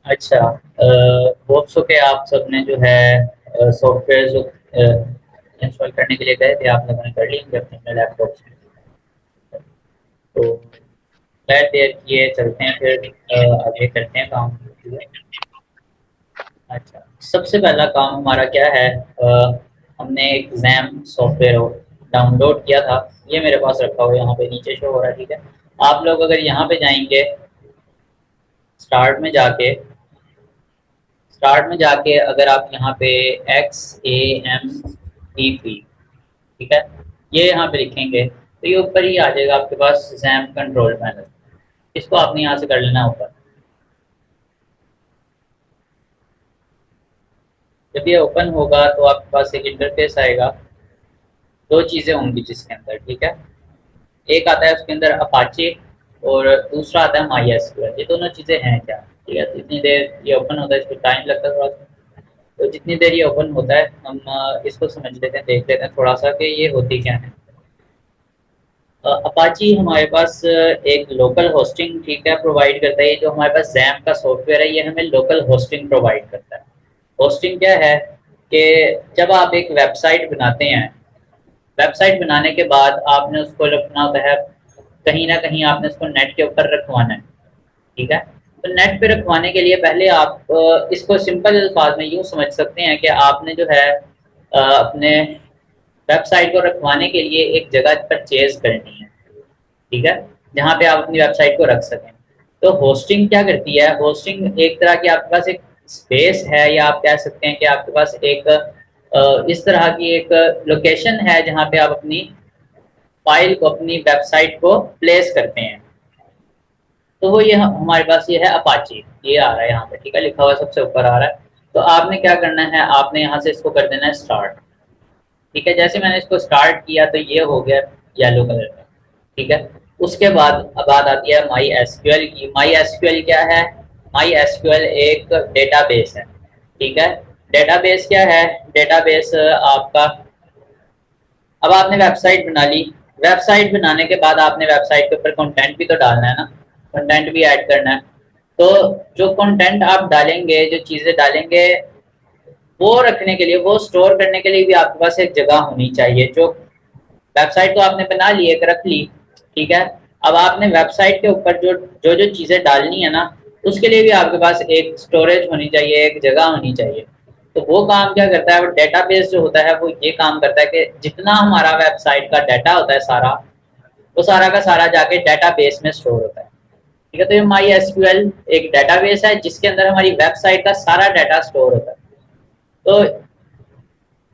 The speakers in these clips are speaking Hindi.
अच्छा, होप सो के आप सबने जो है सॉफ्टवेयर जो इंस्टॉल करने के लिए गए थे आप लोगों ने कर लिए होंगे अपने लैपटॉप में। तो बैठ देर किए चलते हैं फिर आगे करते हैं काम। अच्छा, सबसे पहला काम हमारा क्या है, हमने एक एग्जाम सॉफ्टवेयर डाउनलोड किया था। ये मेरे पास रखा हुआ है, यहाँ पे नीचे शो हो रहा है, ठीक है। आप लोग अगर यहाँ पे जाएंगे, स्टार्ट में जाके स्टार्ट में जाके अगर आप यहाँ पे XAMPP, ठीक है, ये यहाँ पे लिखेंगे तो ये ऊपर ही आ जाएगा आपके पास जैम कंट्रोल पैनल। इसको आपने यहाँ से कर लेना ऊपर। जब ये ओपन होगा तो आपके पास एक इंटरफेस आएगा। दो चीज़ें होंगी जिसके अंदर, ठीक है। एक आता है उसके अंदर अपाचे और दूसरा आता है माई एसक्यूएल। ये दोनों चीज़ें हैं क्या, ठीक है। जितनी देर ये ओपन होता है इसको टाइम लगता है थोड़ा सा। तो जितनी देर ये ओपन होता है हम इसको समझ लेते हैं, देख लेते हैं थोड़ा सा कि ये होती क्या है। अपाची हमारे पास एक लोकल होस्टिंग, ठीक है, प्रोवाइड करता है। ये जो हमारे पास जैम का सॉफ्टवेयर है ये हमें लोकल होस्टिंग प्रोवाइड करता है। होस्टिंग क्या है कि जब आप एक वेबसाइट बनाते हैं, वेबसाइट बनाने के बाद आपने उसको रखना होता है, कहीं ना कहीं आपने उसको नेट के ऊपर रखवाना है, ठीक है। तो नेट पे रखवाने के लिए पहले आप इसको सिंपल अल्फाज में यूँ समझ सकते हैं कि आपने जो है अपने वेबसाइट को रखवाने के लिए एक जगह परचेज करनी है, ठीक है, जहाँ पे आप अपनी वेबसाइट को रख सकें। तो होस्टिंग क्या करती है, होस्टिंग एक तरह की आपके पास एक स्पेस है, या आप कह सकते हैं कि आपके पास एक इस तरह की एक लोकेशन है जहाँ पे आप अपनी फाइल को, अपनी वेबसाइट को प्लेस करते हैं। तो वो ये हमारे पास ये है अपाची, ये आ रहा है यहाँ पे, ठीक है, लिखा हुआ सबसे ऊपर आ रहा है। तो आपने क्या करना है, आपने यहाँ से इसको कर देना है स्टार्ट, ठीक है। जैसे मैंने इसको स्टार्ट किया तो ये हो गया येलो कलर का, ठीक है। उसके बाद अब बात आती है माई एसक्यूएल की। माई एसक्यूएल क्या है, माई एसक्यूएल एक डेटाबेस है, ठीक है। डेटाबेस क्या है, डेटाबेस आपका, अब आपने वेबसाइट बना ली। वेबसाइट बनाने के बाद आपने वेबसाइट के ऊपर कंटेंट भी तो डालना है ना, कंटेंट भी ऐड करना है। तो जो कंटेंट आप डालेंगे, जो चीज़ें डालेंगे, वो रखने के लिए, वो स्टोर करने के लिए भी आपके पास एक जगह होनी चाहिए। जो वेबसाइट तो आपने बना ली, एक रख ली, ठीक है। अब आपने वेबसाइट के ऊपर जो जो जो चीज़ें डालनी है ना, उसके लिए भी आपके पास एक स्टोरेज होनी चाहिए, एक जगह होनी चाहिए। तो वो काम क्या करता है, वो डेटाबेस जो होता है वो ये काम करता है कि जितना हमारा वेबसाइट का डाटा होता है सारा, वो सारा का सारा जाके डेटाबेस में स्टोर होता है, ठीक है। तो ये माई एसक्यूएल एक डेटाबेस है जिसके अंदर हमारी वेबसाइट का सारा डाटा स्टोर होता है। तो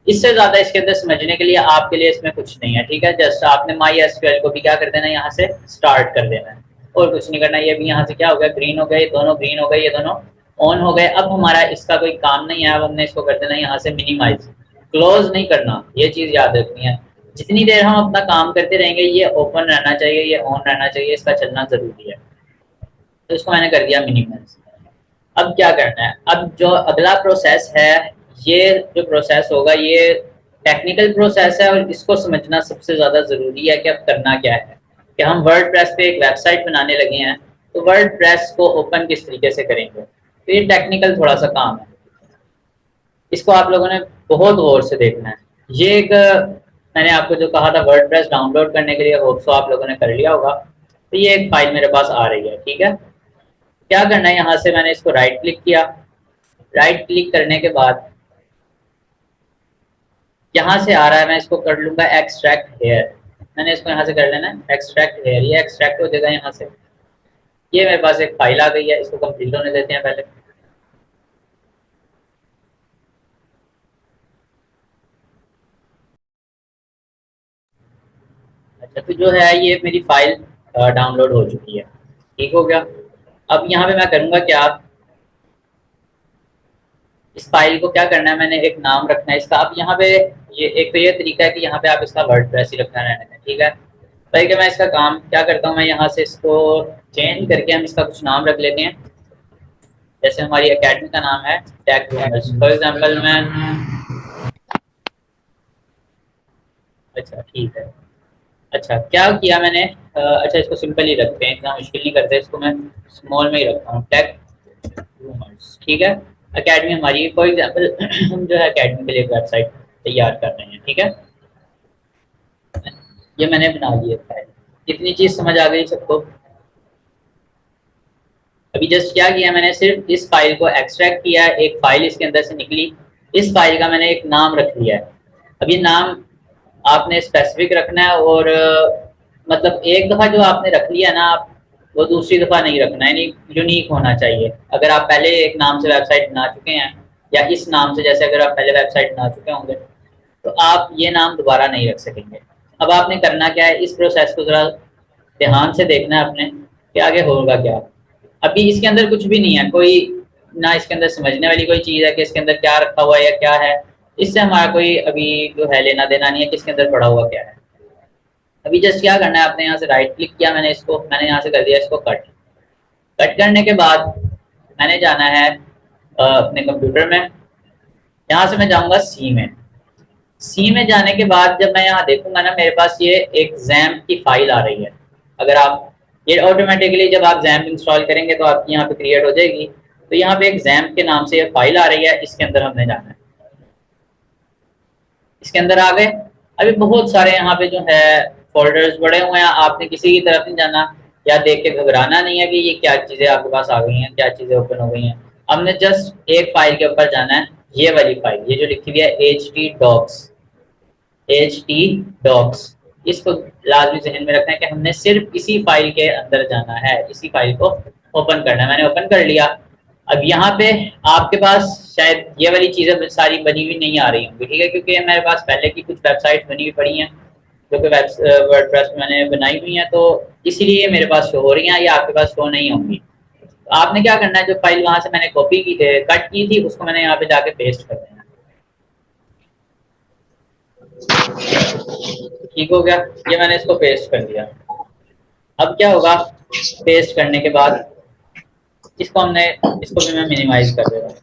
इससे ज्यादा इसके अंदर समझने के लिए आपके लिए इसमें कुछ नहीं है, ठीक है। जस्ट आपने माई एसक्यूएल को भी क्या कर देना है, यहाँ से स्टार्ट कर देना है, और कुछ नहीं करना। ये भी यहाँ से क्या हो गया, ग्रीन हो गए, दोनों ग्रीन हो गए, ये दोनों ऑन हो गए। अब हमारा इसका कोई काम नहीं है, अब हमने इसको कर देना है यहाँ से मिनिमाइज, क्लोज नहीं करना, ये चीज याद रखनी है। जितनी देर हम अपना काम करते रहेंगे ये ओपन रहना चाहिए, ये ऑन रहना चाहिए, इसका चलना जरूरी है। तो इसको मैंने कर दिया मिनिमाइज। अब क्या करना है, अब जो अगला प्रोसेस है, ये जो प्रोसेस होगा ये टेक्निकल प्रोसेस है, और इसको समझना सबसे ज़्यादा ज़रूरी है कि अब करना क्या है। कि हम वर्ड प्रेस पे एक वेबसाइट बनाने लगे हैं, तो वर्ड प्रेस को ओपन किस तरीके से करेंगे, तो ये टेक्निकल थोड़ा सा काम है। इसको आप लोगों ने बहुत गौर से देखना है। ये एक मैंने आपको जो कहा था वर्ड प्रेस डाउनलोड करने के लिए, होप सो आप लोगों ने कर लिया होगा। तो ये एक फाइल मेरे पास आ रही है, ठीक है। क्या करना है, यहाँ से मैंने इसको राइट क्लिक किया। राइट क्लिक करने के बाद यहाँ से आ रहा है, मैं इसको कर लूंगा एक्सट्रैक्ट हेयर। मैंने इसको यहाँ से कर लेना है एक्सट्रैक्ट हेयर, ये एक्सट्रैक्ट हो जाएगा यहाँ से। ये मेरे पास एक फाइल आ गई है, इसको कंप्लीट होने देते हैं पहले। अच्छा, तो जो है ये मेरी फाइल डाउनलोड हो चुकी है, ठीक हो गया। अब यहाँ पे मैं करूँगा क्या, इस फाइल को क्या करना है, मैंने एक नाम रखना है इसका। अब यहाँ पे ये एक तो ये तरीका है कि यहाँ पे आप इसका वर्ड प्रेस ही रखना रहने दें, ठीक है। भाई कि मैं इसका काम क्या करता हूँ, मैं यहाँ से इसको चेंज करके हम इसका कुछ नाम रख लेते हैं। जैसे हमारी एकेडमी का नाम है टेक रूमर्स, फॉर एग्जाम्पल मैं, अच्छा ठीक है। अच्छा क्या किया मैंने, अच्छा इसको सिंपल ही रखते हैं, इतना मुश्किल नहीं करते, इसको मैं स्मॉल में ही रखता हूँ, टेक ठीक है। एकेडमी हमारी फॉर एग्जाम्पल हम जो है एकेडमी के लिए वेबसाइट तैयार कर रहे हैं, ठीक है। ये मैंने बना लिया फाइल। कितनी चीज समझ आ गई सबको? अभी जस्ट क्या किया मैंने, सिर्फ इस फाइल को एक्सट्रैक्ट किया, एक फाइल इसके अंदर से निकली, इस फाइल का मैंने एक नाम रख लिया है। अब ये नाम आपने स्पेसिफिक रखना है और मतलब एक दफा जो आपने रख लिया ना आप, वो दूसरी दफा नहीं रखना है, यानी यूनिक होना चाहिए। अगर आप पहले एक नाम से वेबसाइट बना चुके हैं या इस नाम से, जैसे अगर आप पहले वेबसाइट बना चुके होंगे तो आप ये नाम दोबारा नहीं रख सकेंगे। अब आपने करना क्या है, इस प्रोसेस को जरा ध्यान से देखना है आपने कि आगे होगा क्या। अभी इसके अंदर कुछ भी नहीं है, कोई ना इसके अंदर समझने वाली कोई चीज है कि इसके अंदर क्या रखा हुआ है या क्या है। इससे हमारा कोई अभी जो है लेना देना नहीं है कि इसके अंदर पड़ा हुआ क्या है। अभी जस्ट क्या करना है, आपने यहाँ से राइट क्लिक किया, मैंने यहाँ से कर दिया इसको कट। कट करने के बाद मैंने जाना है अपने कंप्यूटर में। यहाँ से मैं जाऊंगा सी में। सी में जाने के बाद जब मैं यहाँ देखूंगा ना, मेरे पास ये एक XAMPP की फाइल आ रही है। अगर आप ये ऑटोमेटिकली जब आप XAMPP इंस्टॉल करेंगे तो आपकी यहाँ पे क्रिएट हो जाएगी। तो यहाँ पे एक XAMPP के नाम से ये फाइल आ रही है, इसके अंदर हमने जाना है। इसके अंदर आ गए। अभी बहुत सारे यहाँ पे जो है फोल्डर्स बड़े हुए हैं, आपने किसी की तरफ नहीं जाना या देख के घबराना नहीं है कि ये क्या चीजें आपके पास आ गई हैं, क्या चीजें ओपन हो गई हैं। हमने जस्ट एक फाइल के ऊपर जाना है, ये वाली फाइल, ये जो लिखी हुई है htdocs। इसको लाजमी जहन में रखना है कि हमने सिर्फ इसी फाइल के अंदर जाना है, इसी फाइल को ओपन करना है। मैंने ओपन कर लिया। अब यहाँ पे आपके पास शायद ये वाली चीजें सारी बनी हुई नहीं आ रही होंगी, ठीक है, क्योंकि मेरे पास पहले की कुछ वेबसाइट बनी हुई पड़ी हैं जो कि वर्डप्रेस मैंने बनाई हुई हैं, तो इसीलिए मेरे पास शो हो रही हैं, या आपके पास शो नहीं होंगी। तो आपने क्या करना है, जो फाइल वहां से मैंने कॉपी की कट की थी उसको मैंने यहाँ पे जाके पेस्ट कर देना। ठीक हो गया, ये मैंने इसको पेस्ट कर दिया। अब क्या होगा, पेस्ट करने के बाद इसको भी मैं मिनिमाइज कर देता हूँ।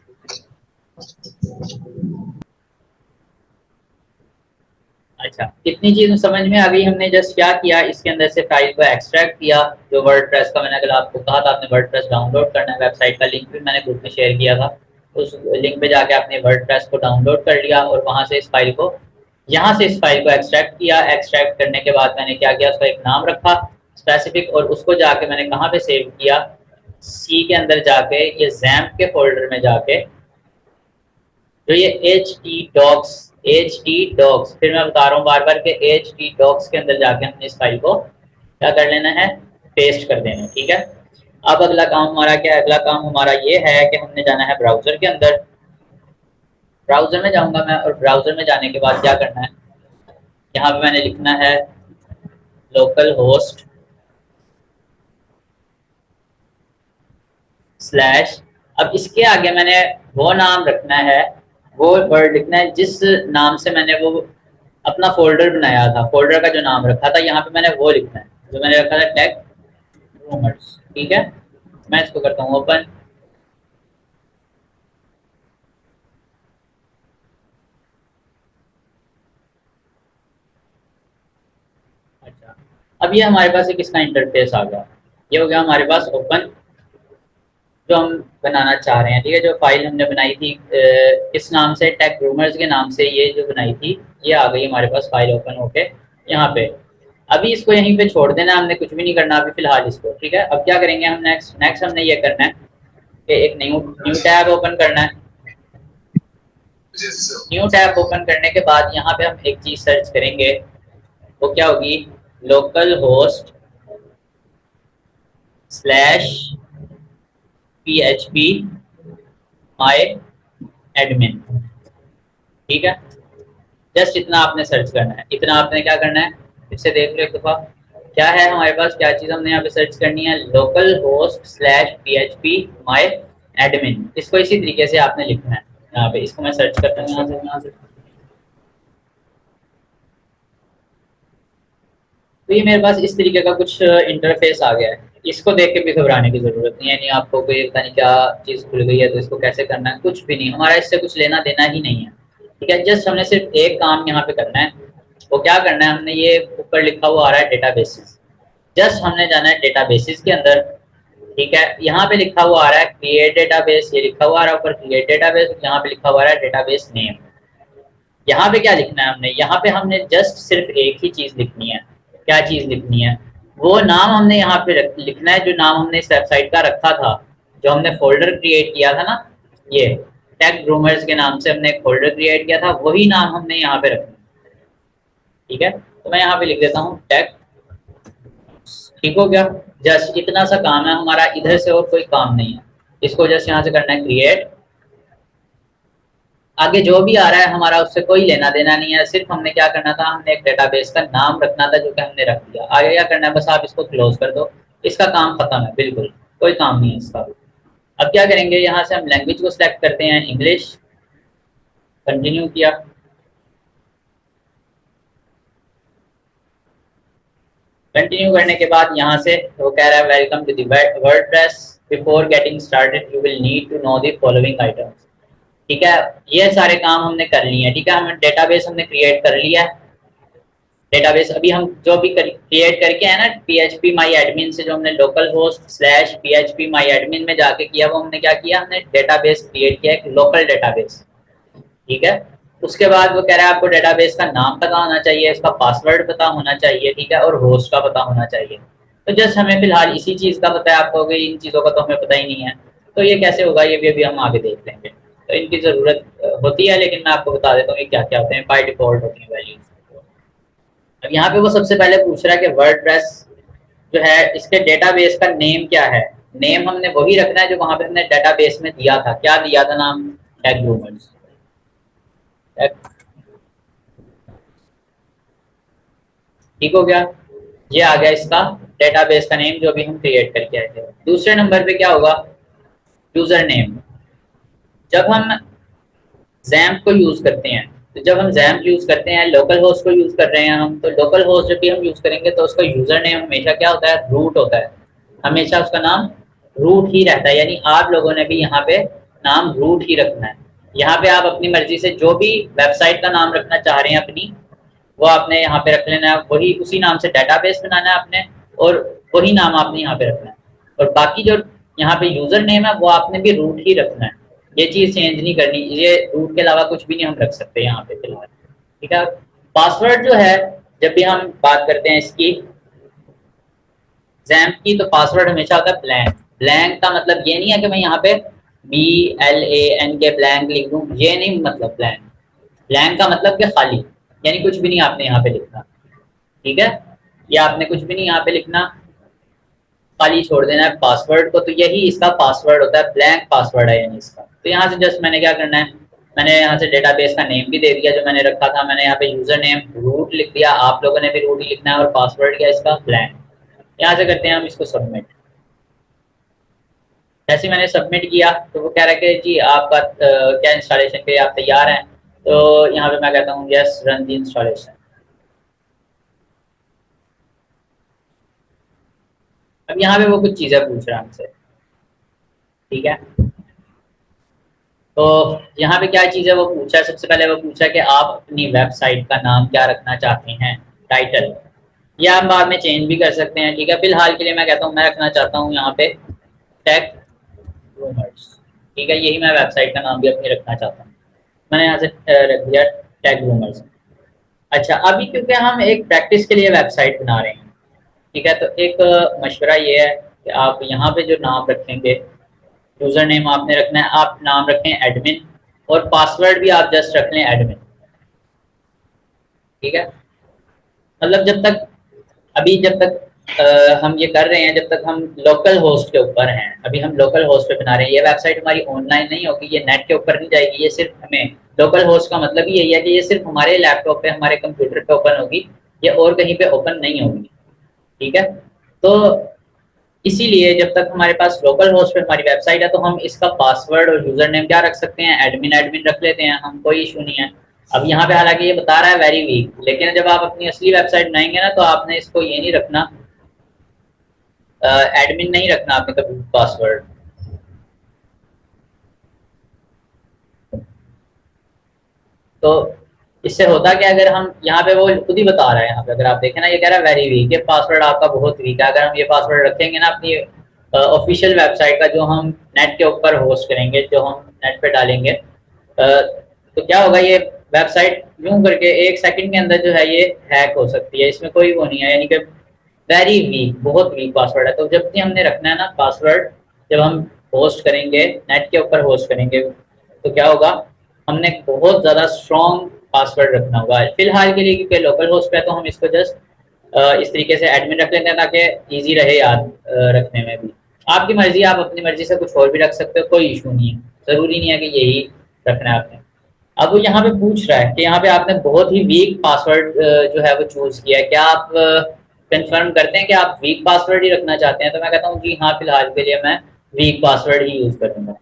अच्छा, कितनी चीज समझ में आ गई? हमने जस्ट क्या किया, इसके अंदर से फाइल को एक्सट्रैक्ट किया, जो वर्डप्रेस का मैंने कल आपको कहा था, आपने वर्डप्रेस डाउनलोड करना है, वेबसाइट का लिंक भी मैंने ग्रुप में शेयर किया था। उस लिंक पे जाके आपने वर्डप्रेस को डाउनलोड कर लिया और वहां से इस फाइल को, यहाँ से इस फाइल को एक्सट्रैक्ट किया। एक्सट्रैक्ट करने के बाद मैंने क्या किया, उसका एक नाम रखा स्पेसिफिक, और उसको जाके मैंने कहाँ पे सेव किया, सी के अंदर जाके, ये XAMPP के फोल्डर में जाके, तो ये htdocs, फिर मैं बता रहा हूँ बार बार के htdocs के अंदर जाके हमने इस फाइल को क्या कर लेना है, पेस्ट कर देना है, ठीक है। अब अगला काम हमारा क्या है, अगला काम हमारा ये है कि हमने जाना है ब्राउजर के अंदर। ब्राउजर में जाऊंगा मैं, और ब्राउजर में जाने के बाद क्या करना है, यहाँ पे मैंने लिखना है लोकल होस्ट स्लैश। अब इसके आगे मैंने वो नाम रखना है, वो वर्ड लिखना है जिस नाम से मैंने वो अपना फोल्डर बनाया था, फोल्डर का जो नाम रखा था, यहाँ पे मैंने वो लिखना है जो मैंने रखा था, टेक रूमर्स, ठीक है। मैं इसको करता हूँ ओपन। अच्छा, अब ये हमारे पास एक इसका इंटरफेस आ गया। ये हो गया हमारे पास ओपन, जो हम बनाना चाह रहे हैं, ठीक है। जो फाइल हमने बनाई थी किस नाम से, टेक रूमर्स के नाम से, ये जो बनाई थी ये आ गई हमारे पास फाइल ओपन होके यहाँ पे। अभी इसको यहीं पे छोड़ देना, हमने कुछ भी नहीं करना अभी फिलहाल इसको, ठीक है। अब क्या करेंगे हम, नेक्स्ट हमने ये करना है कि एक न्यू न्यू टैब ओपन करना है। न्यू टैब ओपन करने के बाद यहाँ पे हम एक चीज सर्च करेंगे, वो क्या होगी, लोकल होस्ट स्लैश PHP माई एडमिन, ठीक है। जस्ट इतना आपने सर्च करना है, इतना आपने क्या करना है, इससे देख लो एक दफा क्या है हमारे पास, क्या चीज हमने यहाँ पे सर्च करनी है, लोकल होस्ट स्लैश PHP माई एडमिन। इसको इसी तरीके से आपने लिखना है यहाँ पे। इसको मैं सर्च करता हूँ यहाँ से। तो ये मेरे पास इस तरीके का कुछ इंटरफेस आ गया है। इसको देख के भी घबराने की जरूरत नहीं है, यानी आपको कोई पता नहीं क्या चीज खुल गई है तो इसको कैसे करना है, कुछ भी नहीं, हमारा इससे कुछ लेना देना ही नहीं है, ठीक है। जस्ट हमने सिर्फ एक काम यहाँ पे करना है, वो क्या करना है, हमने ये ऊपर लिखा हुआ आ रहा है डेटाबेसेस, जस्ट हमने जाना है डेटाबेसेस के अंदर। ठीक है, यहाँ पे लिखा हुआ आ रहा है क्रिएट डेटाबेस, ये लिखा हुआ आ रहा है ऊपर क्रिएट डेटाबेस, यहाँ पे लिखा हुआ आ रहा है डेटाबेस नेम। यहाँ पे क्या लिखना है हमने, यहाँ पे हमने जस्ट सिर्फ एक ही चीज लिखनी है। क्या चीज लिखनी है, वो नाम हमने यहाँ पे लिखना है जो नाम हमने इस वेबसाइट का रखा था, जो हमने फोल्डर क्रिएट किया था ना, ये टेक ग्रूमर्स के नाम से हमने एक फोल्डर क्रिएट किया था, वही नाम हमने यहाँ पे रखना है। ठीक है, तो मैं यहाँ पे लिख देता हूँ टेक। ठीक हो गया, जस्ट इतना सा काम है हमारा, इधर से और कोई काम नहीं है। इसको जस्ट यहाँ से करना है क्रिएट। आगे जो भी आ रहा है हमारा उससे कोई लेना देना नहीं है, सिर्फ हमने क्या करना था, हमने एक डेटाबेस का नाम रखना था जो कि हमने रख दिया। आगे क्या करना है, बस आप इसको क्लोज कर दो, इसका काम खत्म है, बिल्कुल कोई काम नहीं है इसका। अब क्या करेंगे, यहाँ से हम लैंग्वेज को सिलेक्ट करते हैं इंग्लिश, कंटिन्यू किया। कंटिन्यू करने के बाद यहाँ से वो कह रहा है welcome to the WordPress, before getting started you will need to know the following items. ठीक है, ये सारे काम हमने कर लिए हैं। ठीक है, हमने डेटाबेस हमने क्रिएट कर लिया है। डेटाबेस अभी हम जो भी क्रिएट करके है ना php माई एडमिन से, जो हमने लोकल होस्ट स्लैश php माई एडमिन में जाके किया, वो हमने क्या किया, हमने डेटाबेस क्रिएट किया, एक लोकल डेटाबेस। ठीक है, उसके बाद वो कह रहा है आपको डेटाबेस का नाम पता होना चाहिए, इसका पासवर्ड पता होना चाहिए, ठीक है, और होस्ट का पता होना चाहिए। तो जस्ट हमें फिलहाल इसी चीज का पता है, आपको इन चीजों का तो हमें पता ही नहीं है, तो ये कैसे होगा ये भी अभी हम आगे देख लेंगे। तो इनकी जरूरत होती है, लेकिन मैं आपको बता देता हूँ क्या क्या होते हैं, बाय डिफॉल्ट होती है वैल्यूज। अब यहाँ पे वो सबसे पहले पूछ रहा है कि वर्डप्रेस जो है इसके डेटाबेस का नेम क्या है। नेम हमने वही रखना है जो वहां पे हमने डेटाबेस में दिया था। क्या दिया था नाम, टैग रूमर्स। ठीक हो गया, ये आ गया इसका डेटाबेस का नेम जो भी हम क्रिएट करके आए थे। दूसरे नंबर पे क्या होगा, यूजर नेम। जब हम जैम्प को यूज करते हैं, तो जब हम जैम्प यूज करते हैं, लोकल होस्ट को यूज कर रहे हैं हम, तो लोकल होस्ट जब भी हम यूज करेंगे तो उसका यूजर नेम हमेशा क्या होता है, रूट होता है। हमेशा उसका नाम रूट ही रहता है, यानी आप लोगों ने भी यहाँ पे नाम रूट ही रखना है। यहाँ पे आप अपनी मर्जी से जो भी वेबसाइट का नाम रखना चाह रहे हैं अपनी, वो आपने यहाँ पे रख लेना है, वही उसी नाम से डेटाबेस बनाना है आपने, और वही नाम आपने यहाँ पे रखना है। और बाकी जो यहाँ पे यूजर नेम है वो आपने भी रूट ही रखना है, ये चीज चेंज नहीं करनी, ये रूट के अलावा कुछ भी नहीं हम रख सकते यहाँ पे फिलहाल। ठीक है, पासवर्ड जो है, जब भी हम बात करते हैं इसकी जैम्प की, तो पासवर्ड हमेशा होता है ब्लैंक। ब्लैंक का मतलब ये नहीं है कि मैं यहाँ पे BLANK ब्लैंक लिख दूं, ये नहीं मतलब ब्लैंक। ब्लैंक का मतलब कि खाली, यानी कुछ भी नहीं आपने यहाँ पे लिखना। ठीक है, या आपने कुछ भी नहीं यहाँ पे लिखना, खाली छोड़ देना है पासवर्ड को, तो यही इसका पासवर्ड होता है, ब्लैंक पासवर्ड है यानी इसका। तो यहाँ से जस्ट मैंने क्या करना है, मैंने यहाँ से डेटाबेस का नेम भी दे दिया जो मैंने रखा था, मैंने यहाँ पे यूजर नेम रूट लिख दिया, आप लोगों ने भी रूट ही लिखना है, और पासवर्ड क्या इसका ब्लैंक। यहाँ से करते हैं हम इसको सबमिट। जैसे मैंने सबमिट किया तो वो कह रहा है कि जी आपका क्या इंस्टॉलेशन के लिए आप तैयार हैं, तो यहाँ पे मैं कहता हूँ यस रन दी इंस्टॉलेशन। अब यहाँ पे वो कुछ चीजें पूछ रहा है हमसे। ठीक है, तो यहाँ पे क्या चीज़ है वो पूछा है, सबसे पहले वो पूछा कि आप अपनी वेबसाइट का नाम क्या रखना चाहते हैं, टाइटल, या हम बाद में चेंज भी कर सकते हैं। ठीक है, फिलहाल के लिए मैं कहता हूँ मैं रखना चाहता हूँ यहाँ पे टेक रूमर्स। ठीक है, यही मैं वेबसाइट का नाम भी अपनी रखना चाहता हूँ, मैंने यहाँ से रख दिया टेक रूमर्स। अच्छा, अभी क्योंकि हम एक प्रैक्टिस के लिए वेबसाइट बना रहे हैं, ठीक है, तो एक मशवरा ये है कि आप यहाँ पे जो नाम रखेंगे, यूजर नेम आपने रखना है, आप नाम रखें एडमिन, और पासवर्ड भी आप जस्ट रख लें एडमिन। ठीक है, मतलब जब तक अभी जब तक हम ये कर रहे हैं, जब तक हम लोकल होस्ट के ऊपर हैं, अभी हम लोकल होस्ट पे बना रहे हैं, ये वेबसाइट हमारी ऑनलाइन नहीं होगी, ये नेट के ऊपर नहीं जाएगी, ये सिर्फ हमें लोकल होस्ट का मतलब ही यही है कि ये सिर्फ हमारे लैपटॉप पे, हमारे कंप्यूटर पे ओपन होगी, ये और कहीं पे ओपन नहीं होगी। ठीक है, तो इसीलिए जब तक हमारे पास लोकल होस्ट पे हमारी वेबसाइट है, तो हम इसका पासवर्ड और यूजर नेम क्या रख सकते हैं, एडमिन एडमिन रख लेते हैं हम, कोई इशू नहीं है। अब यहाँ पे हालांकि ये बता रहा है वेरी वीक, लेकिन जब आप अपनी असली वेबसाइट बनाएंगे ना, तो आपने इसको ये नहीं रखना, एडमिन नहीं रखना आपने कभी पासवर्ड। तो इससे होता क्या, अगर हम यहाँ पे वो खुद ही बता रहा है, यहाँ पे अगर आप देखें ना, ये कह रहा है वेरी वीक, ये पासवर्ड आपका बहुत वीक है, अगर हम ये पासवर्ड रखेंगे ना अपनी ऑफिशियल वेबसाइट का जो हम नेट के ऊपर होस्ट करेंगे, जो हम नेट पे डालेंगे, तो क्या होगा, ये वेबसाइट यूं करके 1 सेकंड के अंदर जो है ये हैक हो सकती है। इसमें कोई वो नहीं है, यानी कि वेरी वीक, बहुत वीक पासवर्ड है। तो जब भी हमने रखना है ना पासवर्ड, जब हम होस्ट करेंगे, नेट के ऊपर होस्ट करेंगे, तो क्या होगा, हमने बहुत ज़्यादा स्ट्रॉन्ग पासवर्ड रखना होगा। फिलहाल के लिए क्योंकि लोकल होस्ट पे, तो हम इसको जस्ट इस तरीके से एडमिन रख लेते हैं ताकि इजी रहे याद रखने में भी। आपकी मर्जी, आप अपनी मर्जी से कुछ और भी रख सकते हो, कोई इशू नहीं है, ज़रूरी नहीं है कि यही रखना है आपने। अब वो यहाँ पे पूछ रहा है कि यहाँ पे आपने बहुत ही वीक पासवर्ड जो है वो चूज किया है, क्या आप कंफर्म करते हैं कि आप वीक पासवर्ड ही रखना चाहते हैं? तो मैं कहता हूँ जी हाँ, फिलहाल के लिए मैं वीक पासवर्ड ही यूज करूंगा।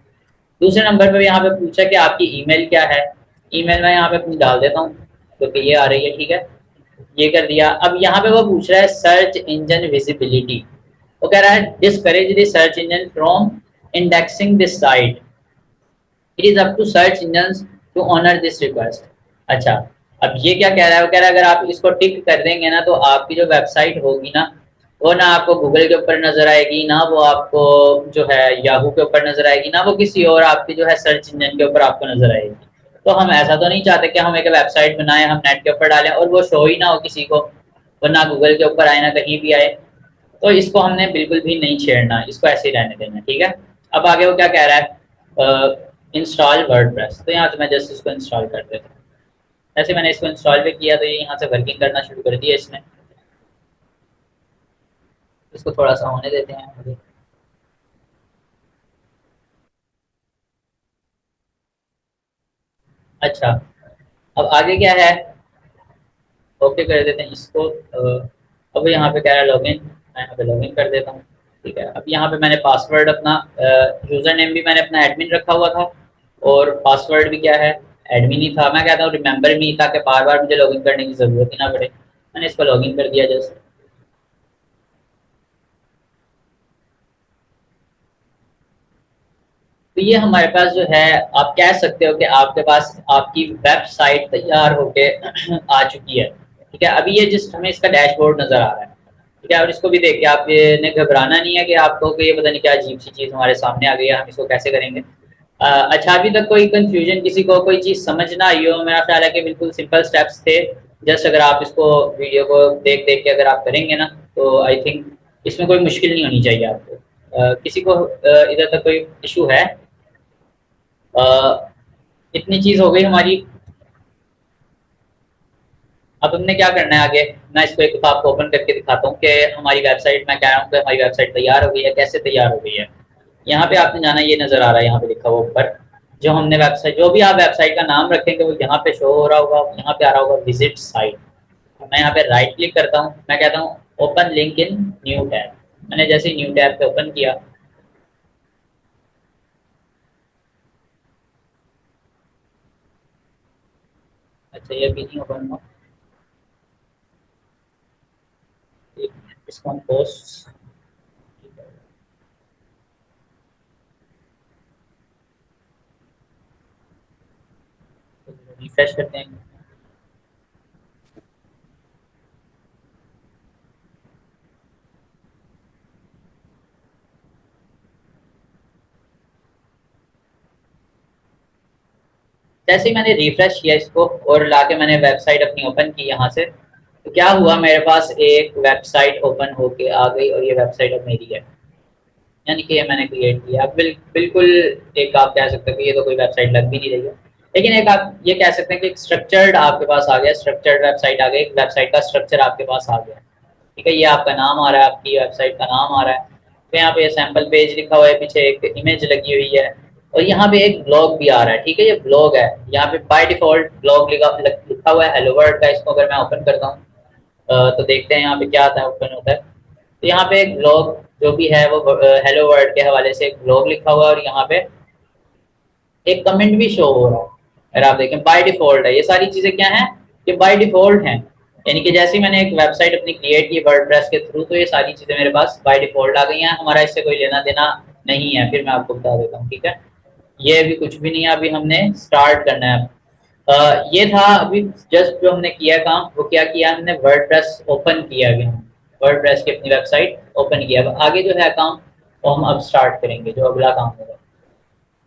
दूसरे नंबर पे यहाँ पे पूछा कि आपकी ईमेल क्या है। ईमेल मैं यहाँ पे अपनी डाल देता हूँ, क्योंकि ये आ रही है, ठीक है, ये कर दिया। अब यहाँ पे वो पूछ रहा है सर्च इंजन विजिबिलिटी। वो कह रहा है discourage the search engine from indexing this site, it is up to search engine to honour this request. अच्छा, अब ये क्या कह रहा है, वो कह रहा है अगर आप इसको टिक कर देंगे ना, तो आपकी जो वेबसाइट होगी ना, वो ना आपको गूगल के ऊपर नजर आएगी, ना वो आपको जो है याहू के ऊपर नजर आएगी, ना वो किसी और आपकी जो है सर्च इंजन के ऊपर आपको नजर आएगी। तो हम ऐसा तो नहीं चाहते कि हम एक वेबसाइट बनाएं, हम नेट के ऊपर डालें और वो शो ही ना हो किसी को, वो ना गूगल के ऊपर आए ना कहीं भी आए। तो इसको हमने बिल्कुल भी नहीं छेड़ना, इसको ऐसे ही रहने देना, ठीक है। अब आगे वो क्या कह रहा है, इंस्टॉल वर्डप्रेस। तो यहाँ से मैं जस्ट इसको इंस्टॉल कर देता हूँ। ऐसे मैंने इसको इंस्टॉल भी किया, तो ये यहाँ से वर्किंग करना शुरू कर दिया इसने। इसको थोड़ा सा होने देते हैं अभी। अच्छा, अब आगे क्या है, ओके कर देते हैं इसको। अब यहाँ पे कह रहा है लॉगिन, मैं यहाँ पे लॉगिन कर देता हूँ। ठीक है, अब यहाँ पे मैंने पासवर्ड अपना, यूजर नेम भी मैंने अपना एडमिन रखा हुआ था, और पासवर्ड भी क्या है, एडमिन ही था। मैं कहता हूँ रिमेंबर मी, ताकि बार बार मुझे लॉगिन करने की जरूरत ही ना पड़े। मैंने इसको लॉगिन कर दिया जस्ट। तो ये हमारे पास जो है, आप कह सकते हो कि आपके पास आपकी वेबसाइट तैयार होके आ चुकी है। ठीक है, अभी ये जस्ट हमें इसका डैशबोर्ड नजर आ रहा है। ठीक है, और इसको भी देख के आप ये ने घबराना नहीं है कि आपको कि ये पता नहीं क्या अजीब सी चीज हमारे सामने आ गई है, हम इसको कैसे करेंगे। अच्छा, अभी तक कोई कंफ्यूजन, किसी को कोई चीज समझ ना आई हो? मेरा ख्याल है कि बिल्कुल सिंपल स्टेप्स थे। जस्ट अगर आप इसको वीडियो को देख देख के अगर आप करेंगे ना, तो आई थिंक इसमें कोई मुश्किल नहीं होनी चाहिए आपको। किसी को इधर तक कोई इशू है? अ, इतनी चीज हो गई हमारी। अब हमने क्या करना है आगे, मैं इसको एक दफा आपको ओपन करके दिखाता हूँ कि हमारी वेबसाइट, मैं कह रहा हूँ कि हमारी वेबसाइट तैयार हो गई है, कैसे तैयार हो गई है। यहाँ पे आपने जाना, ये नजर आ रहा है यहाँ पे लिखा हुआ ऊपर, जो हमने वेबसाइट, जो भी आप वेबसाइट का नाम रखेंगे वो यहाँ पे शो हो रहा होगा, यहाँ पे आ रहा होगा विजिट साइट। मैं यहाँ पे राइट क्लिक करता हूँ, मैं कहता हूँ open link in new tab. मैंने जैसे ही न्यू टैब पे ओपन किया, अच्छा ये भी नहीं ओपन हुआ, इसको हम पोस्ट रिफ्रेश करते हैं। जैसे ही मैंने रिफ्रेश किया इसको और लाके मैंने वेबसाइट अपनी ओपन की यहाँ से, तो क्या हुआ, मेरे पास एक वेबसाइट ओपन होके आ गई, और ये वेबसाइट अब मेरी है, यानी कि ये मैंने क्रिएट किया। अब बिल्कुल एक आप कह सकते हैं कि ये तो कोई वेबसाइट लग भी नहीं रही है, लेकिन एक आप ये कह सकते हैं कि एक स्ट्रक्चर्ड आपके पास आ गया, स्ट्रक्चर्ड वेबसाइट आ गई, एक वेबसाइट का स्ट्रक्चर आपके पास आ गया। ठीक है, ये आपका नाम आ रहा है, आपकी वेबसाइट का नाम आ रहा है। तो यहाँ पे सैम्पल पेज लिखा हुआ है, पीछे एक इमेज लगी हुई है, और यहाँ पे एक ब्लॉग भी आ रहा है। ठीक है, ये ब्लॉग है, यहाँ पे बाय डिफॉल्ट ब्लॉग लिखा हुआ है हेलो वर्ल्ड का। इसको अगर मैं ओपन करता हूँ, तो देखते हैं यहाँ पे क्या आता है, ओपन होता है। तो यहाँ पे एक ब्लॉग जो भी है वो हेलो वर्ल्ड के हवाले से एक ब्लॉग लिखा हुआ है, और यहाँ पे एक कमेंट भी शो हो रहा है। अगर आप देखें बाय डिफॉल्ट है, ये सारी चीजें क्या हैं, ये बाय डिफॉल्ट हैं। यानी कि जैसे ही मैंने एक वेबसाइट अपनी क्रिएट की वर्डप्रेस के थ्रू, तो ये सारी चीजें मेरे पास बाय डिफॉल्ट आ गई हैं, हमारा इससे कोई लेना देना नहीं है। फिर मैं आपको बता देता हूँ, ठीक है। ये अभी कुछ भी नहीं है, अभी हमने स्टार्ट करना है। ये था अभी जस्ट जो हमने किया काम, वो क्या किया हमने, वर्डप्रेस ओपन किया। अभी हम वर्डप्रेस की अपनी वेबसाइट ओपन किया। अब आगे जो है काम, वो हम अब स्टार्ट करेंगे, जो अगला काम होगा।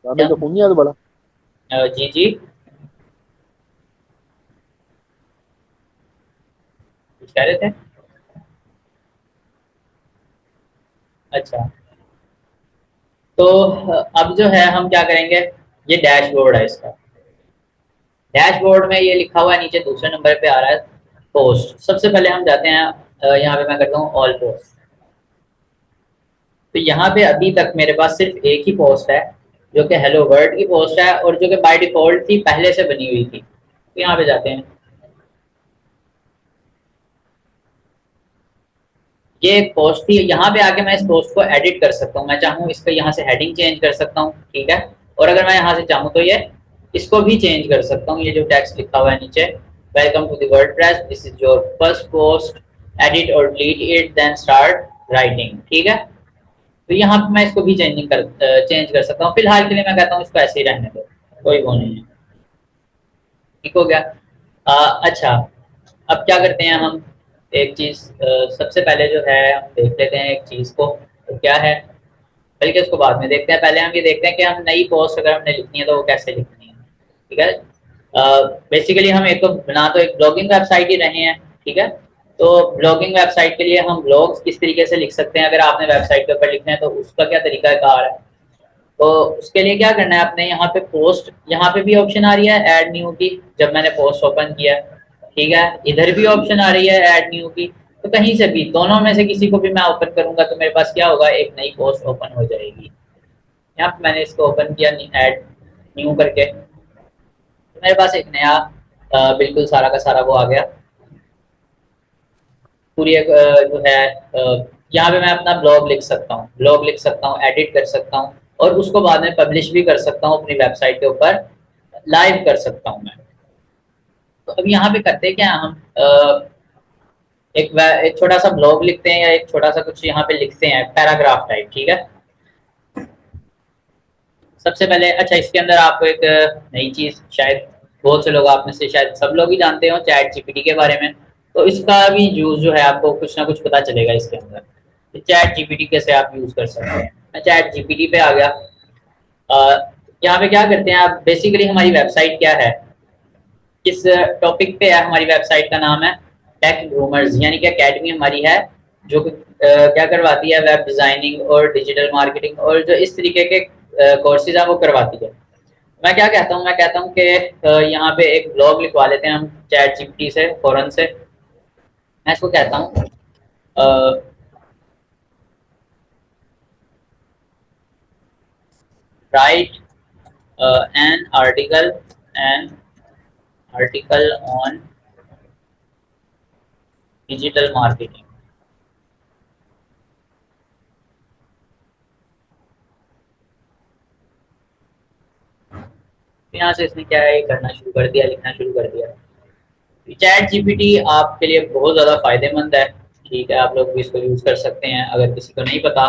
मेरे को फोन नहीं आया दोबारा। जी जी, कुछ कह रहे थे? अच्छा, तो अब जो है हम क्या करेंगे, ये डैशबोर्ड है इसका। डैशबोर्ड में ये लिखा हुआ है नीचे दूसरे नंबर पे आ रहा है पोस्ट। सबसे पहले हम जाते हैं, यहाँ पे मैं करता हूँ ऑल पोस्ट। तो यहाँ पे अभी तक मेरे पास सिर्फ एक ही पोस्ट है, जो कि हेलो वर्ल्ड की पोस्ट है, और जो कि बाय डिफॉल्ट थी, पहले से बनी हुई थी। तो यहाँ पे जाते हैं, ये एक पोस्ट थी। यहाँ पे आके मैं इस पोस्ट को एडिट कर सकता हूँ, मैं चाहूँ इसका यहाँ से हेडिंग चेंज कर सकता हूँ, ठीक है। और अगर मैं यहाँ से चाहूँ तो ये इसको भी चेंज कर सकता हूँ। ये जो टेक्स्ट लिखा हुआ है नीचे, welcome to the WordPress, this is your first post, edit or delete it then start writing, ठीक है। तो यहाँ पे मैं इसको भी चेंज कर सकता हूँ। फिलहाल के लिए मैं कहता हूँ इसको ऐसे ही रहने दो, कोई वो नहीं है, ठीक हो गया। अच्छा, अब क्या करते हैं हम, एक चीज सबसे पहले जो है हम देख लेते हैं एक चीज को, तो क्या है, बल्कि उसको बाद में देखते हैं। पहले हम ये देखते हैं कि हम नई पोस्ट अगर हमने लिखनी है तो वो कैसे लिखनी है, ठीक है। बेसिकली हम एक तो बना तो एक ब्लॉगिंग वेबसाइट ही रहे हैं, ठीक है। तो ब्लॉगिंग वेबसाइट के लिए हम ब्लॉग्स किस तरीके से लिख सकते हैं, अगर आपने वेबसाइट के ऊपर लिखना है तो उसका क्या तरीका कार है। तो उसके लिए क्या करना है आपने, यहाँ पे पोस्ट, यहाँ पे भी ऑप्शन आ रही है ऐड न्यू की, जब मैंने पोस्ट ओपन किया, ठीक है। इधर भी ऑप्शन आ रही है ऐड न्यू की। तो कहीं से भी, दोनों में से किसी को भी मैं ओपन करूंगा तो मेरे पास क्या होगा, एक नई पोस्ट ओपन हो जाएगी। यहाँ पे मैंने इसको ओपन किया ऐड न्यू करके, तो मेरे पास एक नया बिल्कुल सारा का सारा वो आ गया, पूरी एक जो है यहाँ पे मैं अपना ब्लॉग लिख सकता हूँ, ब्लॉग लिख सकता हूँ, एडिट कर सकता हूँ, और उसको बाद में पब्लिश भी कर सकता हूँ अपनी वेबसाइट के ऊपर, लाइव कर सकता हूँ मैं। तो अब यहाँ पे करते क्या हम, एक छोटा सा ब्लॉग लिखते हैं, या एक छोटा सा कुछ यहाँ पे लिखते हैं पैराग्राफ टाइप, ठीक है। सबसे पहले, अच्छा, इसके अंदर आपको एक नई चीज, शायद बहुत से लोग आप में से शायद सब लोग ही जानते हो चैट जीपीटी के बारे में, तो इसका भी यूज जो है आपको कुछ ना कुछ पता चलेगा इसके अंदर, चैट जीपीटी कैसे आप यूज कर सकते हैं। मैं चैट जीपीटी पे आ गया। यहाँ पे क्या करते हैं आप, बेसिकली हमारी वेबसाइट क्या है, किस टॉपिक पे है, हमारी वेबसाइट का नाम है टेक ग्रूमर्स, यानी कि अकेडमी हमारी है, जो क्या करवाती है, वेब डिजाइनिंग और डिजिटल मार्केटिंग और जो इस तरीके के कोर्सेज है वो करवाती है। मैं क्या कहता हूँ, मैं कहता हूँ कि यहाँ पे एक ब्लॉग लिखवा लेते हैं हम चैट जीपीटी से फौरन से। मैं इसको कहता हूँ right an article on digital marketing. यहाँ से इसने क्या है करना शुरू कर दिया, लिखना शुरू कर दिया। चैट जीपीटी आपके लिए बहुत ज़्यादा फायदेमंद है, ठीक है। आप लोग भी इसको यूज़ कर सकते हैं। अगर किसी को नहीं पता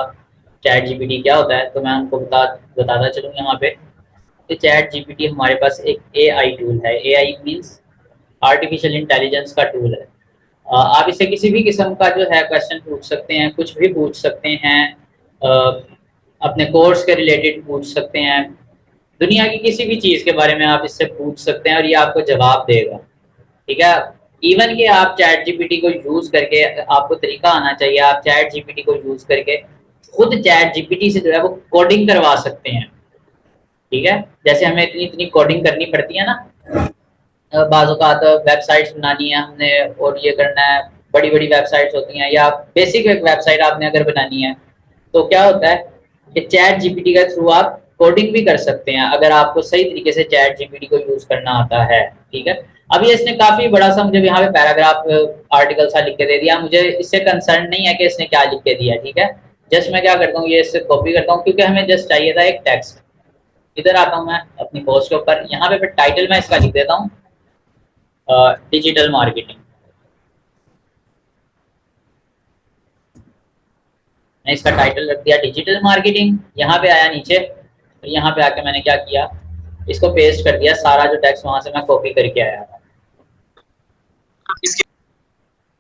चैट जीपीटी क्या होता है तो मैं उनको बताता चलूँ यहाँ पे। तो चैट जीपीटी हमारे पास एक एआई टूल है। एआई मीन्स आर्टिफिशियल इंटेलिजेंस का टूल है। आप इससे किसी भी किस्म का जो है क्वेश्चन पूछ सकते हैं, कुछ भी पूछ सकते हैं, अपने कोर्स के रिलेटेड पूछ सकते हैं, दुनिया की किसी भी चीज़ के बारे में आप इससे पूछ सकते हैं और ये आपको जवाब देगा, ठीक है। इवन कि आप चैट जीपीटी को यूज करके, आपको तरीका आना चाहिए, आप चैट जीपीटी को यूज करके खुद चैट जीपीटी से जो है वो कोडिंग करवा सकते हैं, ठीक है। जैसे हमें इतनी इतनी कोडिंग करनी पड़ती है ना, बाज़ औक़ात वेबसाइट्स बनानी है हमने और ये करना है, बड़ी बड़ी वेबसाइट्स होती हैं, या बेसिक एक वेबसाइट आपने अगर बनानी है, तो क्या होता है कि चैट जीपीटी के थ्रू आप कोडिंग भी कर सकते हैं, अगर आपको सही तरीके से चैट जीपीटी को यूज करना आता है, ठीक है। अभी इसने काफी बड़ा सा मुझे यहाँ पे पैराग्राफ आर्टिकल सा लिख के दे दिया, मुझे इससे कंसर्न नहीं है कि इसने क्या लिख के दिया, ठीक है। जस्ट मैं क्या करता हूँ, ये इससे कॉपी करता हूँ, क्योंकि हमें जस्ट चाहिए था एक टेक्स्ट। इधर आता हूँ मैं अपनी पोस्ट के ऊपर, यहाँ पे टाइटल मैं इसका लिख देता हूँ डिजिटल मार्केटिंग। मैं इसका टाइटल रख दिया डिजिटल मार्केटिंग। यहाँ पे आया नीचे, तो यहाँ पे आके मैंने क्या किया, इसको पेस्ट कर दिया, सारा जो टेक्स्ट वहां से मैं कॉपी करके आया था,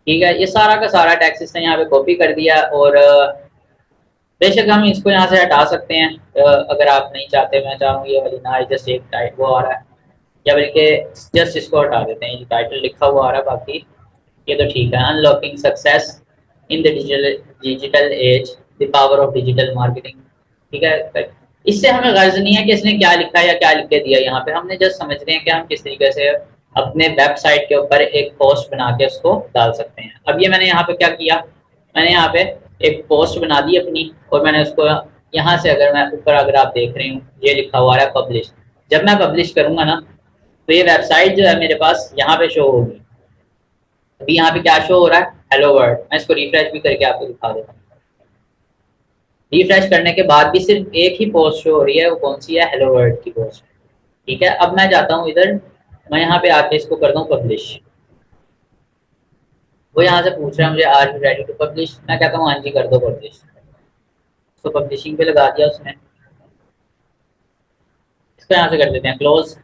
ठीक है। ये सारा का सारा टेक्स्ट इसने यहाँ पे कॉपी कर दिया, और बेशक हम इसको यहाँ से हटा सकते हैं, अगर आप नहीं चाहते, मैं चाहूँ ये वाली ना, जस्ट एक टाइप वो आ रहा है, या बल्कि जस्ट इसको हटा देते हैं, ये टाइटल लिखा हुआ आ रहा है, बाकी ये तो ठीक है। Unlocking success in the digital digital age, the power of digital marketing. ठीक है, इससे हमें गर्ज नहीं है कि इसने क्या लिखा है या क्या लिख के दिया, यहाँ पे हमने जस्ट समझ रहे हैं कि हम किस तरीके से अपने वेबसाइट के ऊपर एक पोस्ट बना के उसको डाल सकते हैं। अब ये मैंने यहाँ पे क्या किया, मैंने यहाँ पे एक पोस्ट बना दी अपनी, और मैंने उसको यहाँ से, अगर मैं ऊपर, अगर आप देख रहे हो ये लिखा हुआ है पब्लिश। जब मैं पब्लिश करूंगा ना, तो ये वेबसाइट जो है मेरे पास यहाँ पे शो होगी। अभी यहाँ पे क्या शो हो रहा है, हेलो वर्ल्ड। मैं इसको रिफ्रेश भी करके आपको दिखा देता हूँ। रिफ्रेश करने के बाद भी सिर्फ एक ही पोस्ट शो हो रही है, वो कौन सी है, हेलो वर्ल्ड की पोस्ट। ठीक है, अब मैं जाता हूँ इधर, मैं यहाँ पे आके इसको करता हूँ पब्लिश। वो यहाँ से पूछ रहा है मुझे, are you ready to publish. मैं कहता हूँ हाँ जी कर दो पब्लिश। तो पब्लिशिंग पे लगा दिया उसने। इसको यहाँ से कर देते हैं क्लोज।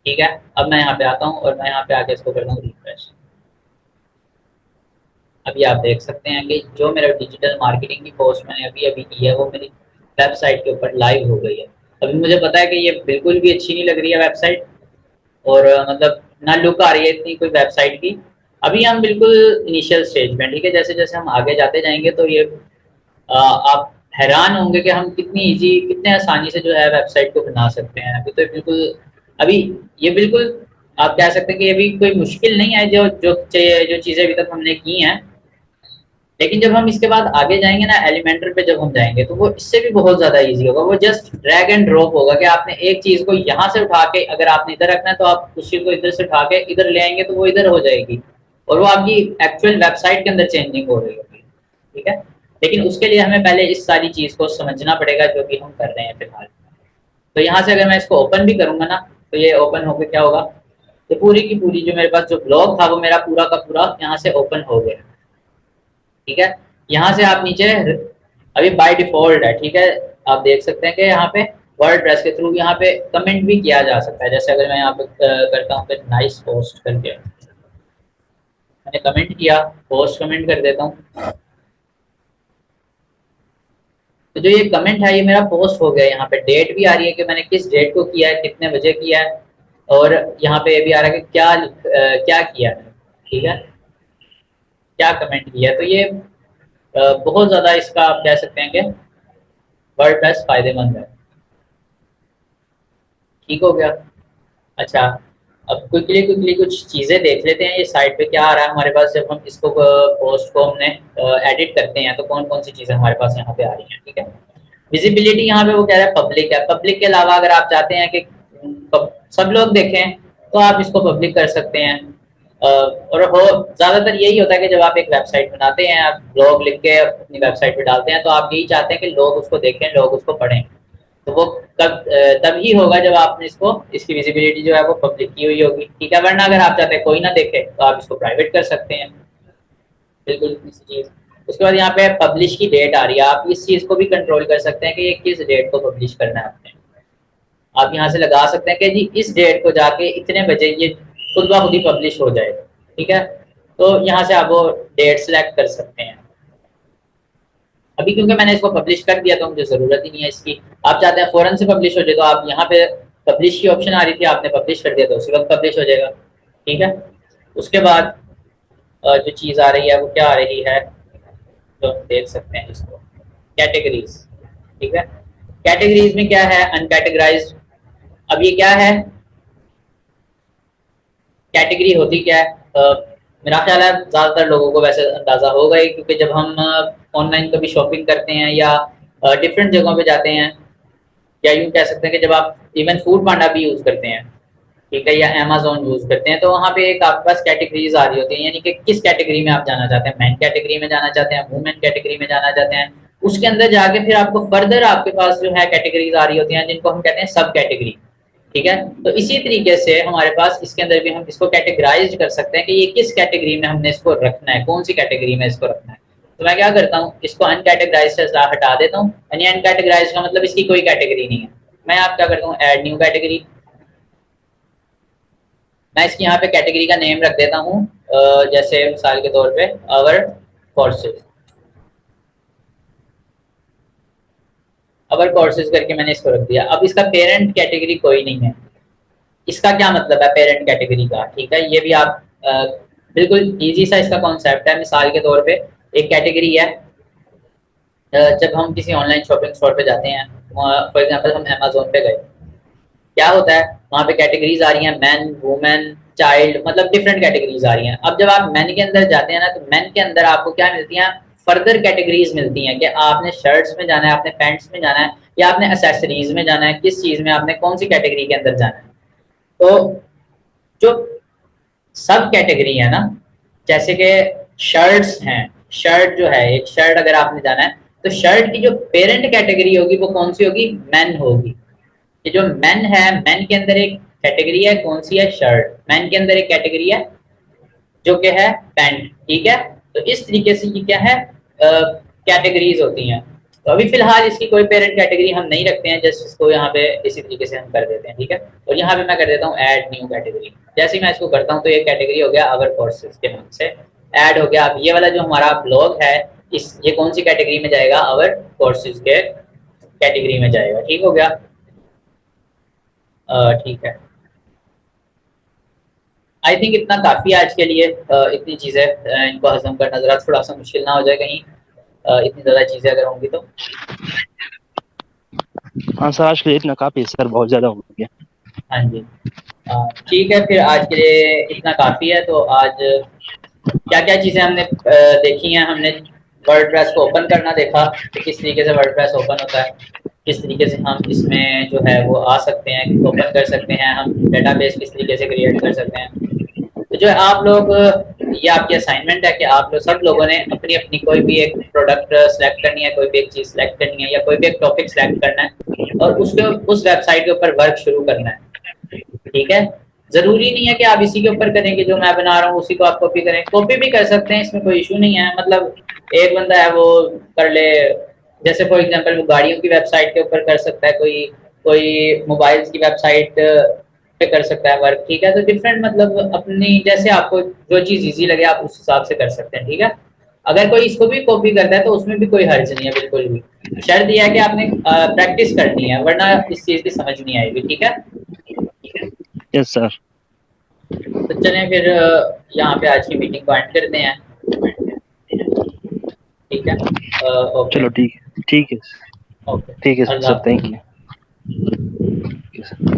ठीक है, अब मैं यहाँ पे आता हूँ और मैं यहाँ पे आके इसको करता हूँ रिफ्रेश। अभी आप देख सकते हैं कि जो मेरा डिजिटल मार्केटिंग की पोस्ट मैंने अभी अभी की है, वो मेरी वेबसाइट के ऊपर लाइव हो गई है। अभी मुझे पता है कि ये बिल्कुल भी अच्छी नहीं लग रही है वेबसाइट, और मतलब ना लुक आ रही है इतनी कोई वेबसाइट की। अभी हम बिल्कुल इनिशियल स्टेज में, ठीक है, जैसे जैसे हम आगे जाते जाएंगे तो ये आप हैरान होंगे कि हम कितनी इजी, कितने आसानी से जो है वेबसाइट को बना सकते हैं। अभी तो बिल्कुल, अभी ये बिल्कुल आप कह सकते हैं कि ये भी कोई मुश्किल नहीं है, जो जो जो चीज़ें अभी तक हमने की हैं। लेकिन जब हम इसके बाद आगे जाएंगे ना, एलिमेंटर पे जब हम जाएंगे, तो वो इससे भी बहुत ज्यादा इजी होगा। वो जस्ट ड्रैग एंड ड्रॉप होगा कि आपने एक चीज को यहाँ से उठा के, अगर आपने इधर रखना है तो आप उस चीज को इधर से उठा के इधर ले आएंगे, तो वो इधर हो जाएगी, और वो आपकी एक्चुअल वेबसाइट के अंदर चेंजिंग हो रही होगी। ठीक है, लेकिन उसके लिए हमें पहले इस सारी चीज को समझना पड़ेगा, जो कि हम कर रहे हैं फिलहाल। तो यहाँ से अगर मैं इसको ओपन भी करूंगा ना, तो ये ओपन होकर क्या होगा, तो पूरी की पूरी जो मेरे पास जो ब्लॉग था, वो मेरा पूरा का पूरा यहाँ से ओपन हो गया। ठीक है, यहाँ से आप नीचे, अभी बाय डिफॉल्ट है, ठीक है, आप देख सकते हैं कि यहाँ पे वर्डप्रेस के थ्रू यहाँ पे कमेंट भी किया जा सकता है। जैसे अगर मैं यहाँ पे करता हूँ कि नाइस पोस्ट करके, मैंने कमेंट किया, पोस्ट कमेंट कर देता हूँ, तो जो ये कमेंट है ये मेरा पोस्ट हो गया। यहाँ पे डेट भी आ रही है कि मैंने किस डेट को किया है, कितने बजे किया है, और यहाँ पे ये भी आ रहा है कि क्या क्या किया है। ठीक है, क्या कमेंट किया है। तो ये बहुत ज़्यादा इसका आप कह सकते हैं कि वर्डप्रेस फायदेमंद है। ठीक हो गया। अच्छा, अब क्विकली क्विकली कुछ चीज़ें देख लेते हैं, ये साइट पे क्या आ रहा है हमारे पास। जब हम इसको पोस्ट को हमने एडिट करते हैं, तो कौन कौन सी चीज़ें हमारे पास यहाँ पे आ रही हैं। ठीक है, विजिबिलिटी यहाँ पे वो कह रहा है पब्लिक है। पब्लिक के अलावा अगर आप चाहते हैं कि सब लोग देखें, तो आप इसको पब्लिक कर सकते हैं। और हो ज़्यादातर यही होता है कि जब आप एक वेबसाइट बनाते हैं, आप ब्लॉग लिख के अपनी वेबसाइट पे डालते हैं, तो आप यही चाहते हैं कि लोग उसको देखें, लोग उसको पढ़ें। तो वो तभी होगा जब आपने इसको, इसकी विजिबिलिटी जो है वो पब्लिक की हुई होगी। ठीक है, वरना अगर आप चाहते हैं कोई ना देखे, तो आप इसको प्राइवेट कर सकते हैं। बिल्कुल इसी चीज़। उसके बाद यहाँ पे पब्लिश की डेट आ रही है, आप इस चीज़ को भी कंट्रोल कर सकते हैं कि ये किस डेट को पब्लिश करना है आपने। आप यहाँ से लगा सकते हैं कि जी इस डेट को जाके इतने बजे ये खुद ब खुद ही पब्लिश हो जाएगा। ठीक है, तो यहाँ से आप वो डेट सेलेक्ट कर सकते हैं। अभी क्योंकि मैंने इसको पब्लिश कर दिया, तो मुझे ज़रूरत ही नहीं है इसकी। आप चाहते हैं फ़ौरन से पब्लिश हो जाए, तो आप यहाँ पे पब्लिश की ऑप्शन आ रही थी, आपने पब्लिश कर दिया तो उसी वक्त पब्लिश हो जाएगा। ठीक है, उसके बाद जो चीज़ आ रही है वो क्या आ रही है, जो हम देख सकते हैं इसको, कैटेगरीज। ठीक है, कैटेगरीज में क्या है, अनकैटेगराइज्ड। अब ये क्या है, कैटेगरी होती क्या है, मेरा ख्याल है ज़्यादातर लोगों को वैसे अंदाज़ा होगा ही, क्योंकि जब हम ऑनलाइन कभी शॉपिंग करते हैं या डिफरेंट जगहों पे जाते हैं, या यूँ कह सकते हैं कि जब आप इवन फूड पांडा भी यूज़ करते हैं, ठीक है, या अमेज़न यूज़ करते हैं, तो वहाँ पे एक आपके पास कैटेगरीज आ रही होती हैं, यानी कि किस कैटेगरी में आप जाना चाहते हैं। मैन कैटेगरी में जाना चाहते हैं, वुमेन कैटेगरी में जाना चाहते हैं। उसके अंदर जाके फिर आपको फर्दर आपके पास जो है कैटेगरीज आ रही होती हैं, जिनको हम कहते हैं सब कैटेगरी। ठीक है, तो इसी तरीके से हमारे पास इसके अंदर भी हम इसको कैटेगराइज कर सकते हैं कि ये किस कैटेगरी में हमने इसको रखना है, कौन सी कैटेगरी में इसको रखना है। तो मैं क्या करता हूँ, इसको अनकैटेगराइज से हटा देता हूँ, यानी अनकैटेगराइज का मतलब इसकी कोई कैटेगरी नहीं है। मैं आप क्या करता हूँ, ऐड न्यू कैटेगरी। मैं इसकी यहाँ पे कैटेगरी का नेम रख देता हूँ, जैसे मिसाल के तौर पे आवर कोर्सेज। अवर कोर्सेज करके मैंने इसको रख दिया। अब इसका पेरेंट कैटेगरी कोई नहीं है। इसका क्या मतलब है पेरेंट कैटेगरी का, ठीक है, ये भी आप बिल्कुल इजी सा इसका कॉन्सेप्ट है। मिसाल के तौर पे एक कैटेगरी है, जब हम किसी ऑनलाइन शॉपिंग स्टोर पे जाते हैं, फॉर एग्जांपल हम अमेज़न पे गए, क्या होता है वहाँ पे कैटेगरीज आ रही हैं, मैन, वुमेन, चाइल्ड, मतलब डिफरेंट कैटेगरीज आ रही हैं। अब जब आप मैन के अंदर जाते हैं ना, तो मैन के अंदर आपको क्या मिलती हैं, फर्दर कैटेगरीज मिलती हैं कि आपने शर्ट्स में जाना है, आपने पैंट्स में जाना है, या आपने एसेसरीज में जाना है, किस चीज में आपने कौन सी कैटेगरी के अंदर जाना है। तो जो सब कैटेगरी है ना, जैसे कि शर्ट्स हैं, शर्ट जो है, एक शर्ट अगर आपने जाना है, तो शर्ट की जो पेरेंट कैटेगरी होगी वो कौन सी होगी, मैन होगी। ये जो मेन है, मेन के अंदर एक कैटेगरी है, कौन सी है, शर्ट। मेन के अंदर एक कैटेगरी है जो कि है पैंट, ठीक है। तो इस तरीके से ये क्या है, कैटेगरीज होती हैं। तो अभी फिलहाल इसकी कोई पेरेंट कैटेगरी हम नहीं रखते हैं, जस्ट इसको यहाँ पे इसी तरीके से हम कर देते हैं, ठीक है। और यहाँ पे मैं कर देता हूँ ऐड न्यू कैटेगरी। जैसे ही मैं इसको करता हूँ तो ये कैटेगरी हो गया अवर कोर्सेज के नाम से ऐड हो गया। अब ये वाला जो हमारा ब्लॉग है, इस ये कौन सी कैटेगरी में जाएगा, अवर कोर्सेज के कैटेगरी में जाएगा, ठीक हो गया। ठीक है, आई थिंक इतना काफ़ी है आज के लिए। इतनी चीज़ें इनको हजम करना ज़रा थोड़ा सा मुश्किल ना हो जाए कहीं, इतनी ज़्यादा चीज़ें अगर होंगी तो। हाँ सर, आज के लिए इतना काफी है सर, बहुत ज्यादा हो गया। हाँ जी, ठीक है, फिर आज के लिए इतना काफ़ी है। तो आज क्या क्या चीज़ें हमने देखी हैं, हमने वर्डप्रेस को ओपन करना देखा कि किस तरीके से वर्डप्रेस ओपन होता है, किस तरीके से हम इसमें जो है वो आ सकते हैं, ओपन कर सकते हैं, हम डेटाबेस किस तरीके से क्रिएट कर सकते हैं। तो जो है आप लोग, ये आपकी असाइनमेंट है कि आप लोग सब लोगों ने अपनी अपनी कोई भी एक प्रोडक्ट सेलेक्ट करनी है, कोई भी एक चीज़ सेलेक्ट करनी है, या कोई भी एक टॉपिक सेलेक्ट करना है और उसके उस वेबसाइट के ऊपर वर्क शुरू करना है, ठीक है। जरूरी नहीं है कि आप इसी के ऊपर करेंगे, जो मैं बना रहा हूँ उसी को आप कॉपी करें, कॉपी भी कर सकते हैं, इसमें कोई इशू नहीं है। मतलब एक बंदा है वो कर ले, जैसे फॉर एग्जांपल वो गाड़ियों की वेबसाइट के ऊपर कर सकता है, कोई कोई मोबाइल्स की वेबसाइट पे कर सकता है वर्क, ठीक है। तो डिफरेंट, मतलब अपनी जैसे आपको जो चीज़ इजी लगे आप उस हिसाब से कर सकते हैं, ठीक है। अगर कोई इसको भी कॉपी करता है तो उसमें भी कोई हर्ज नहीं है, बिल्कुल भी। शर्त यह है कि आपने प्रैक्टिस करनी है, वरना इस चीज़ की समझ नहीं आएगी, ठीक है। Yes sir. तो चलें फिर यहाँ पे आज की मीटिंग को एंड करते हैं, ठीक है। ओके, चलो ठीक है, ठीक है, ओके, ठीक है अल्लाह सर, हाफ़िज़। Thank you.